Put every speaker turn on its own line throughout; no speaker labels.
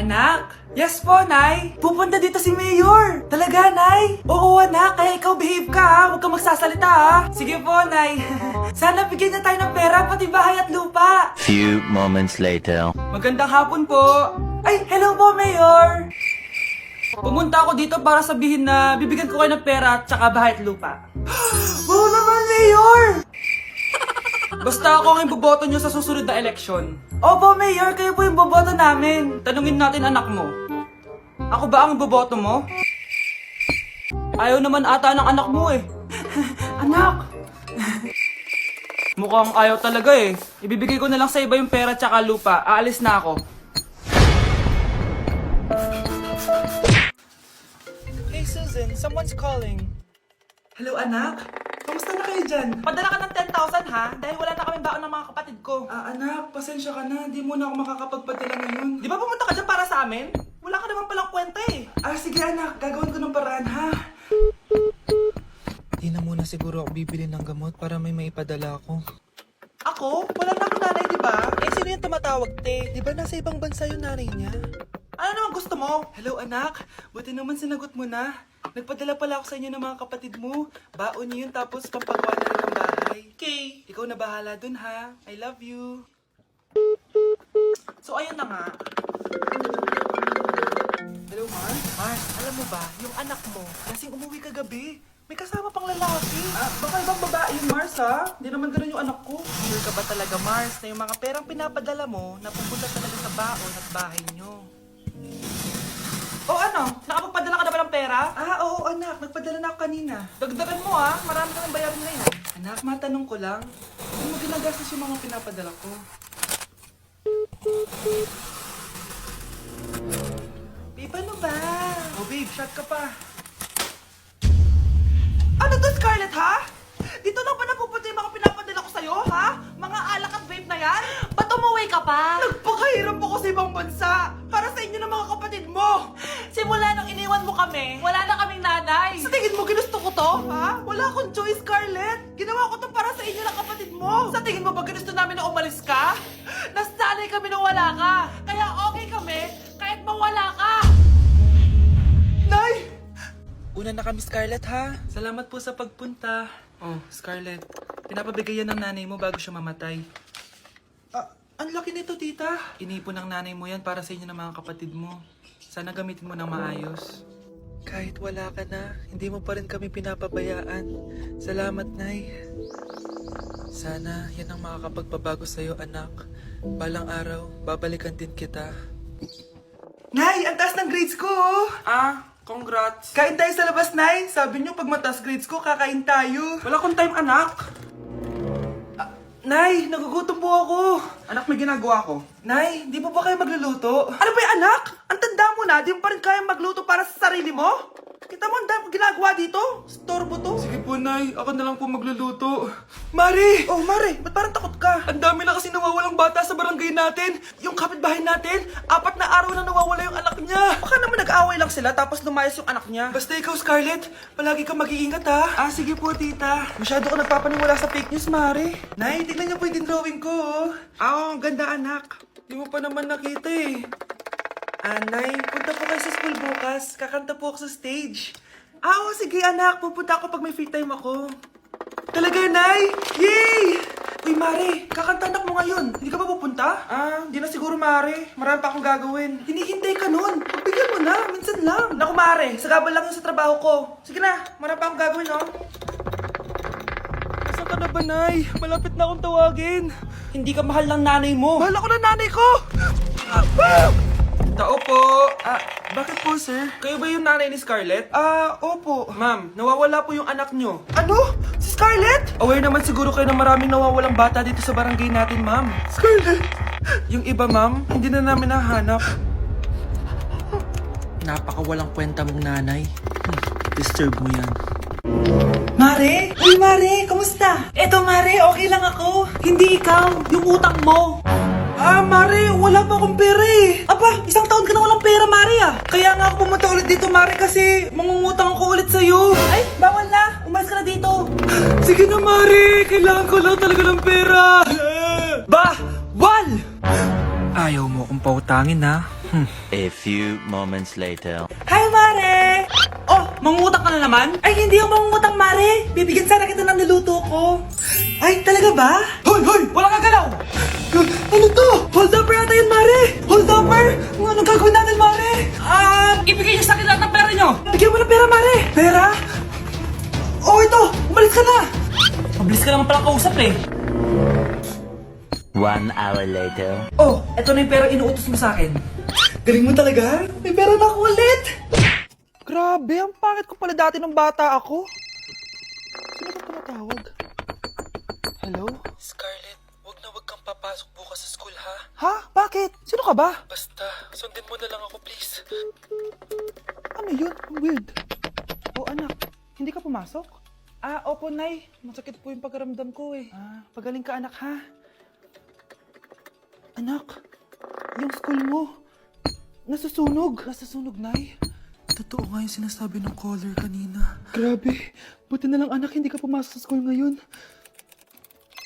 Anak? Yes po, Nay. Pupunta dito si Mayor. Talaga, Nay? Oo, anak. Kaya ikaw behave ka, ha? Huwag kang magsasalita, ha? Sige po, Nay. Sana bigyan niya tayo ng pera, pati bahay at lupa.
Few moments later.
Magandang hapon po. Ay, hello po, Mayor. Pumunta ako dito para sabihin na bibigyan ko kayo ng pera at saka bahay at lupa. Wow naman, Mayor! Basta ako ang iboboto nyo sa susunod na eleksyon. Opo, Mayor. Kayo po yung boboto namin. Tanungin natin anak mo. Ako ba ang iboboto mo? Ayaw naman ata ng anak mo eh. Anak! Mukhang ayaw talaga eh. Ibibigay ko na lang sa iba yung pera tsaka lupa. Aalis na ako. Hey Susan, someone's calling. Hello anak? Kamusta na kayo dyan? Padala ka ng 10,000 ha? Dahil wala na kaming baon ng mga kapatid ko. Anak, pasensya ka na. Di mo na ako makakapagpadala ngayon. Di ba pumunta ka dyan para sa amin? Wala ka naman palang kwenta eh. Sige anak, gagawin ko ng paraan ha.
Di na muna siguro ako bibili ng gamot para may maipadala ako.
Ako? Wala na akong nanay, di ba?
Sino yung tumatawag, te? Di ba nasa ibang bansa yung nanay niya?
Ano naman gusto mo? Hello anak, buti naman sinagot mo na. Nagpadala pala ako sa inyo ng mga kapatid mo. Baon niyo yun tapos pampagawa na rin ng bahay. Okay, ikaw na bahala dun ha. I love you. So ayun na nga. Hello Mars? Mars, alam mo ba, yung anak mo, lasing umuwi kagabi. May kasama pang lalaki. Baka ibang babae yung Mars ha? Hindi naman ganun yung anak ko. Sure ka ba talaga Mars na yung mga perang pinapadala mo napupunta talaga sa baon at bahay nyo? Oh ano? Nakapagpadala ka na ba ng pera? Oo anak. Nagpadala na ako kanina. Dagdagan mo marami ka ng bayarin na yan. Anak, matanong ko lang. Hindi mo ginagastos yung mga pinapadala ko. Babe, ano ba? Oh babe, shot ka pa. Ano to Scarlett ha? Dito lang ba napupunta yung mga pinapadala ko sa'yo ha? Mga alak at vape na yan?
Ba't umuwi ka pa?
Nagpakahirap ako sa ibang bansa para sa inyo ng mga kapatid mo.
Simula nung iniwan mo kami, wala na kaming nanay.
Sa tingin mo ginusto ko to? Ha? Wala akong choice, Scarlett. Ginawa ko to para sa inyo ng kapatid mo. Sa tingin mo ba ginusto namin na umalis ka?
Nasanay kami nung wala ka. Kaya okay kami kahit mawala ka.
Nay!
Una na kami, Scarlett, ha?
Salamat po sa pagpunta. Oh, Scarlett. Pinapabigay yan ng nanay mo bago siya mamatay. Ang laki nito, tita. Inipon ng nanay mo yan para sa inyo ng mga kapatid mo. Sana gamitin mo ng maayos.
Kahit wala ka na, hindi mo pa rin kami pinapabayaan. Salamat, Nay. Sana yan ang makakapagpabago sa'yo, anak. Balang araw, babalikan din kita.
Nay, ang taas ng grades ko, oh! Congrats. Kain tayo sa labas, Nay. Sabi niyo pag mataas grades ko, kakain tayo. Wala akong time, anak. Nay, nagugutom po ako. Anak, may ginagawa ko. Nay, di po ba kayo magluluto? Ano ba yung anak? Ang tanda mo na, di mo pa rin kaya magluto para sa sarili mo? Kita mo ang dami ginagawa dito? Storbo to. Sige po, Nay. Ako na lang po magluluto. Mari! Oh, Mari, ba't parang takot ka? Ang dami na kasi nawawalang bata sa barangay natin. Yung kapitbahay natin, 4 na araw na nawawala yung anak niya. Baka naman nag-away lang sila tapos lumayas yung anak niya. Basta ikaw, Scarlett, palagi kang mag-iingat ha. Sige po, tita. Masyado ka nagpapaniwala sa fake news, Mari. Nay, tignan niyo po yung drawing ko, oh. Ang ganda, anak. Di mo pa naman nakita eh. Nay, punta po kayo sa school bukas. Kakanta po ako sa stage. Sige anak. Pupunta ako pag may free time ako. Talaga, Nay? Yay! Uy, Mare, kakanta anak mo ngayon. Hindi ka ba pupunta? Hindi na siguro, Mare. Marami pa akong gagawin. Hinihintay ka nun. Pagbigyan mo na. Minsan lang. Naku, Mare. Sagabal lang yun sa trabaho ko. Sige na. Marami pa akong gagawin, oh. Nasaan ka na ba, Nay? Malapit na akong tawagin. Hindi ka mahal ng nanay mo. Mahal ako ng nanay ko! Tao po. Bakit po, sir? Kayo ba yung nanay ni Scarlett? Opo. Ma'am, nawawala po yung anak nyo. Ano? Si Scarlett? Aware naman siguro kayo na maraming nawawalang bata dito sa barangay natin, ma'am. Scarlett? Yung iba, ma'am, hindi na namin nahanap.
Napakawalang kwenta mong nanay. Disturb mo yan.
Mare? Uy, Mare, kamusta? Eto, Mare, okay lang ako. Hindi ikaw, yung utang mo. Mare, wala pa akong pera eh. Isang taon ka na walang pera, Mare Kaya nga ako pumunta ulit dito, Mare, kasi mangungutang ako ulit sa'yo. Ay, bawal na. Umalis ka na dito. Sige na, Mare. Kailangan ko lang talaga ng pera. Wal!
Ayaw mo akong pautangin, ha?
A few moments later.
Hi, Mare! Oh, mangungutang ka na naman? Ay, hindi ako mangungutang, Mare. Bibigyan sana kita ng niluto ko. Ay, talaga ba? Hoy, hoy! Wala ka galaw! Ano to? Hold up yata yun, Mare! Hold upper? Anong gagawin natin, Mare? Ibigay niyo sa akin lahat ng pera niyo! Bigyan mo ng pera, Mare! Pera? Oh, ito! Umalis ka na! Mabilis ka naman palang kausap eh.
1 hour later.
Oh, eto na yung pera inuutos mo sa akin. Galing mo talaga? May pera na ako ulit! Grabe, ang pangit ko pala dati ng bata ako. Sino ka tumatawag? Hello?
Scarlett, wag kang papasok bukas sa school ha.
Ha? Bakit? Sino ka ba?
Basta, sundin mo na lang ako please.
Ano yun? Ang weird. Oh, anak, hindi ka pumasok? Opo, Nay. Masakit po yung pagkaramdam ko eh. Pagaling ka, anak, ha? Anak, yung school mo, nasusunog. Nasusunog, Nay.
Totoo nga yung sinasabi ng caller kanina.
Grabe. Buti na lang, anak, hindi ka pumasok sa school ngayon.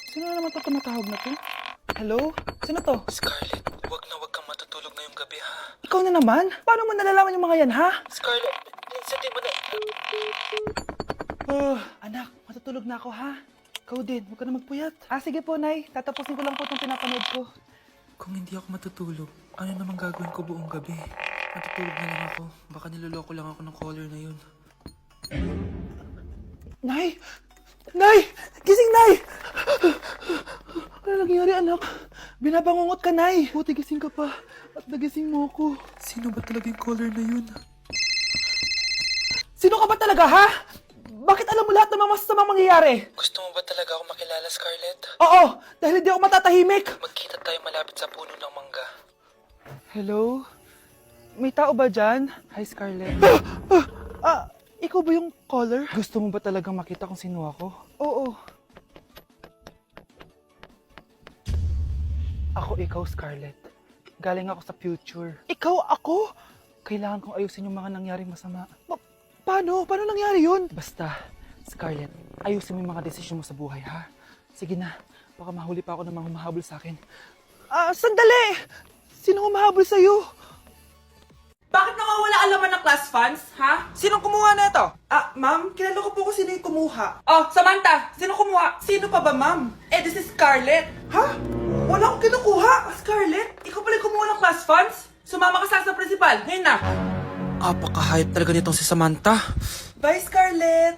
Sino na naman ito tumatawag na to? Hello? Sino to?
Scarlett, wag kang matutulog ngayong gabi ha.
Ikaw na naman? Paano mo nalalaman yung mga yan, ha?
Scarlett, minsan di mo na...
Anak, matutulog na ako, ha? Ikaw din, huwag ka na magpuyat. Sige po, Nay. Tatapusin ko lang po itong pinapanood ko.
Kung hindi ako matutulog, ano namang gagawin ko buong gabi? Matutulog na lang ako. Baka niloloko lang ako ng caller na yun.
Nay! Nay! Gising, Nay! Ano nangyari, anak? Binabangungot ka, Nay. Buti gising ka pa. At nagising mo ako.
Sino ba talaga yung caller na yun?
Sino ka ba talaga, ha? Bakit alam mo lahat ng mga masasamang mangyayari?
Gusto mo ba talaga ako makilala, Scarlett?
Oo, dahil hindi ako matatahimik.
Magkita tayo malapit sa puno ng mangga.
Hello? May tao ba dyan? Hi, Scarlett. Ikaw ba yung caller? Gusto mo ba talagang makita kung sino ako? Oo. Ako ikaw, Scarlett. Galing ako sa future. Ikaw ako? Kailangan kong ayusin yung mga nangyaring masama. Paano? Paano nangyari yun? Basta, Scarlett, ayusin mo yung mga desisyon mo sa buhay, ha? Sige na, baka mahuli pa ako ng mga humahabol sa akin. Sandali! Sino humahabol sa'yo? Bakit nawawala alaman ng class funds, ha? Sinong kumuha na ito? Ma'am, kilala ko po kung sino yung kumuha. Oh, Samantha, sino kumuha? Sino pa ba, ma'am? This is Scarlett. Ha? Wala akong kinukuha. Scarlett, ikaw pala yung kumuha ng class funds? Sumama ka sa principal, ngayon na.
Apaka-hype talaga nitong si Samantha.
Bye, Scarlett!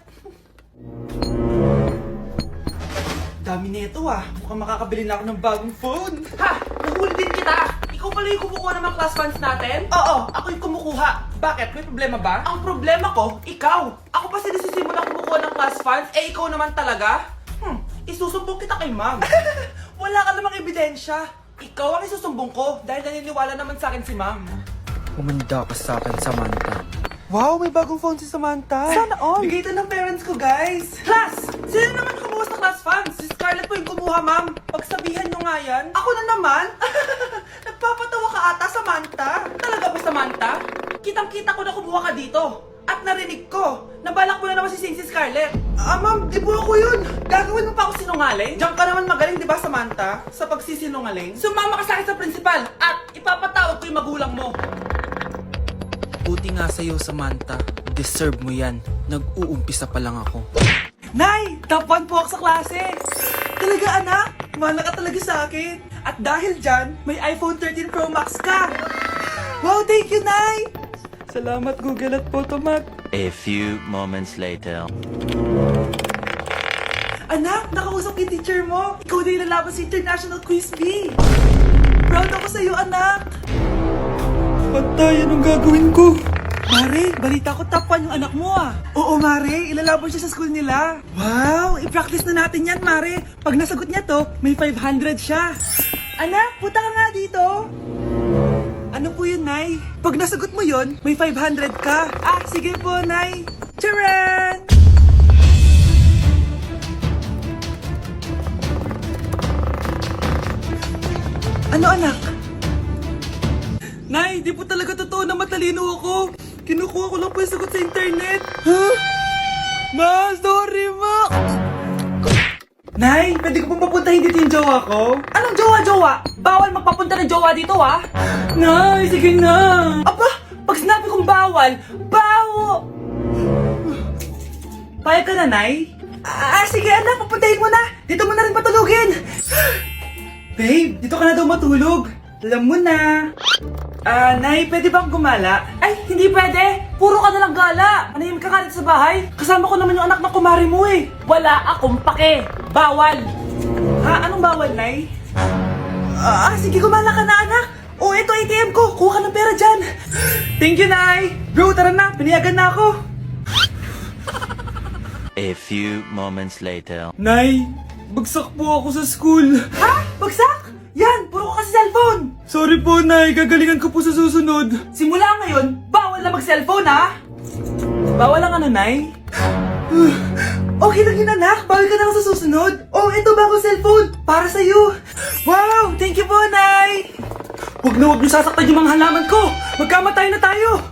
Dami nito Mukhang makakabili na ako ng bagong phone. Ha! Nahuli din kita! Ikaw pala yung kumukuha ng mga class funds natin? Oo, ako yung kumukuha. Bakit? May problema ba? Ang problema ko, ikaw. Ako pa sinisisimula kumukuha ng class funds, ikaw naman talaga? Isusumbong kita kay ma'am. Wala ka namang ebidensya. Ikaw ang isusumbong ko dahil naniniwala naman sa akin si ma'am.
Umanda ka sa akin, Samantha.
Wow, may bagong phone si Samantha. Sana all. Bigay ito ng parents ko, guys. Class! Sino naman kumuha sa class funds? Si Scarlett po yung kumuha, ma'am. Pagsabihan nyo nga yan. Ako na naman? Nagpapatawa ka ata, Samantha. Talaga ba, Samantha? Kitang-kita ko na kumuha ka dito. At narinig ko. Nabalak mo na naman si Scarlett. Ma'am, di po ako yun. Gagawin mo pa ako sinungaling? Diyan ka naman magaling, di ba, Samantha? Sa pagsisinungaling? Sumama ka sa akin sa principal at ipapatawag ko yung magulang mo.
Buti nga sa'yo, Samantha. Deserve mo yan. Nag-uumpisa pa lang ako.
Nay! Top 1 po ako sa klase! Talaga, anak? Mahal ka talaga sa akin. At dahil dyan, may iPhone 13 Pro Max ka! Wow, thank you, Nay! Salamat, Google at Photomat.
A few moments later.
Anak, nakausap yung teacher mo. Ikaw na yung lalaban sa International Quiz Bee. Proud ako sa'yo, anak. Patay, anong gagawin ko? Mare, balita ko top 1 yung anak mo Oo, Mare, ilalaban siya sa school nila. Wow, i-practice na natin yan, Mare. Pag nasagot niya to, may 500 siya. Anak, punta ka nga dito. Ano po yun, Nay? Pag nasagot mo yun, may 500 ka. Sige po, Nay. Charan! Ano, anak? Nay, di po talaga totoo na matalino ako. Kinukuha ko lang po yung sagot sa internet. Ma, sorry, Ma. Nay, pwede ko pong papuntahin dito yung jowa ko?
Anong jowa-jowa? Bawal magpapunta ng jowa dito, ha?
Nay, sige na.
Aba, pag sinabi kong bawal,
Payag ka na, Nay? Sige anak, papuntahin mo na. Dito mo na rin patulugin. Babe, dito ka na daw matulog. Alam mo na. Nay, pwede bang gumala?
Ay, hindi pwede. Puro ka nalang gala. Manahimik ka nga dito sa bahay.
Kasama ko naman yung anak ng kumari mo eh.
Wala akong pake. Bawal.
Anong bawal, Nay? Sige, gumala ka na, anak. Ito ATM ko. Kuha ka ng pera dyan. Thank you, Nay. Bro, tara na. Pinayagan na ako.
A few moments later.
Nay, bagsak po ako sa school. Ha? Bagsak? Yan, puro ka kasi cellphone. Sorry po, Nay. Gagalingan ko po sa susunod.
Simula ngayon, bawal na mag-cellphone, ha?
Bawal ang ano, Nay? Okay lang yun, anak. Bawal ka na ako sa susunod. Ito bagong cellphone. Para sa'yo. Wow, thank you po, Nay. Huwag na huwag niyo sasaktan yung mga halaman ko. Magkamatay na tayo.